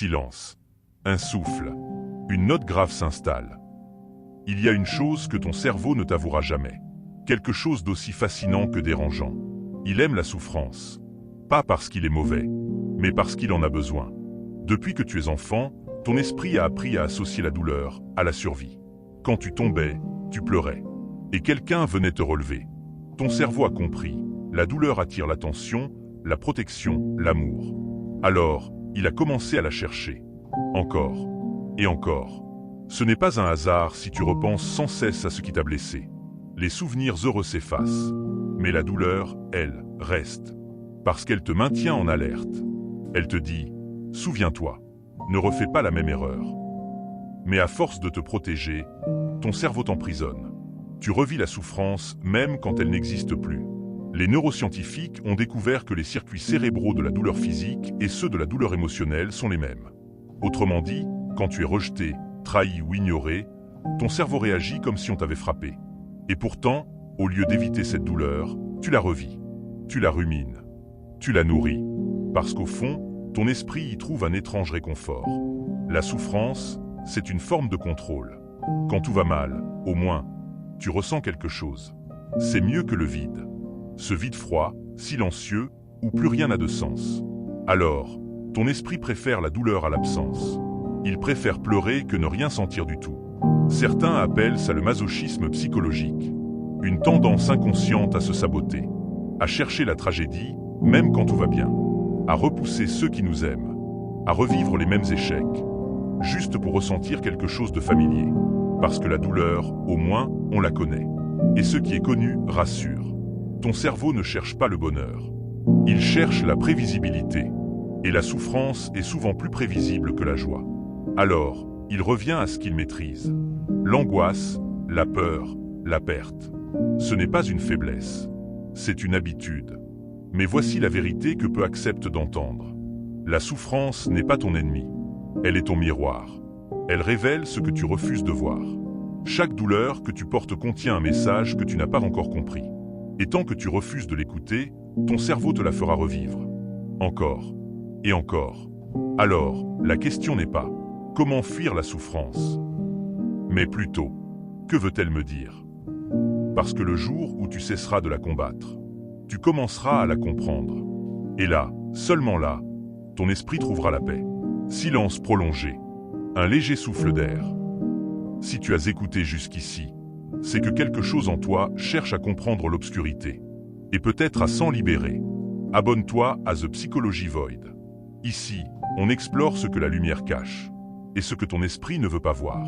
Silence. Un souffle. Une note grave s'installe. Il y a une chose que ton cerveau ne t'avouera jamais. Quelque chose d'aussi fascinant que dérangeant. Il aime la souffrance. Pas parce qu'il est mauvais, mais parce qu'il en a besoin. Depuis que tu es enfant, ton esprit a appris à associer la douleur à la survie. Quand tu tombais, tu pleurais. Et quelqu'un venait te relever. Ton cerveau a compris. La douleur attire l'attention, la protection, l'amour. Alors, il a commencé à la chercher. Encore. Et encore. Ce n'est pas un hasard si tu repenses sans cesse à ce qui t'a blessé. Les souvenirs heureux s'effacent. Mais la douleur, elle, reste. Parce qu'elle te maintient en alerte. Elle te dit, souviens-toi, ne refais pas la même erreur. Mais à force de te protéger, ton cerveau t'emprisonne. Tu revis la souffrance même quand elle n'existe plus. Les neuroscientifiques ont découvert que les circuits cérébraux de la douleur physique et ceux de la douleur émotionnelle sont les mêmes. Autrement dit, quand tu es rejeté, trahi ou ignoré, ton cerveau réagit comme si on t'avait frappé. Et pourtant, au lieu d'éviter cette douleur, tu la revis, tu la rumines, tu la nourris. Parce qu'au fond, ton esprit y trouve un étrange réconfort. La souffrance, c'est une forme de contrôle. Quand tout va mal, au moins, tu ressens quelque chose. C'est mieux que le vide. Ce vide froid, silencieux, où plus rien n'a de sens. Alors, ton esprit préfère la douleur à l'absence. Il préfère pleurer que ne rien sentir du tout. Certains appellent ça le masochisme psychologique. Une tendance inconsciente à se saboter, à chercher la tragédie, même quand tout va bien, à repousser ceux qui nous aiment, à revivre les mêmes échecs, juste pour ressentir quelque chose de familier. Parce que la douleur, au moins, on la connaît. Et ce qui est connu rassure. Ton cerveau ne cherche pas le bonheur. Il cherche la prévisibilité. Et la souffrance est souvent plus prévisible que la joie. Alors, il revient à ce qu'il maîtrise. L'angoisse, la peur, la perte. Ce n'est pas une faiblesse. C'est une habitude. Mais voici la vérité que peu acceptent d'entendre. La souffrance n'est pas ton ennemi. Elle est ton miroir. Elle révèle ce que tu refuses de voir. Chaque douleur que tu portes contient un message que tu n'as pas encore compris. Et tant que tu refuses de l'écouter, ton cerveau te la fera revivre. Encore. Et encore. Alors, la question n'est pas « Comment fuir la souffrance ?» mais plutôt « Que veut-elle me dire ?» Parce que le jour où tu cesseras de la combattre, tu commenceras à la comprendre. Et là, seulement là, ton esprit trouvera la paix. Silence prolongé. Un léger souffle d'air. Si tu as écouté jusqu'ici, c'est que quelque chose en toi cherche à comprendre l'obscurité. Et peut-être à s'en libérer. Abonne-toi à The Psychology Void. Ici, on explore ce que la lumière cache. Et ce que ton esprit ne veut pas voir.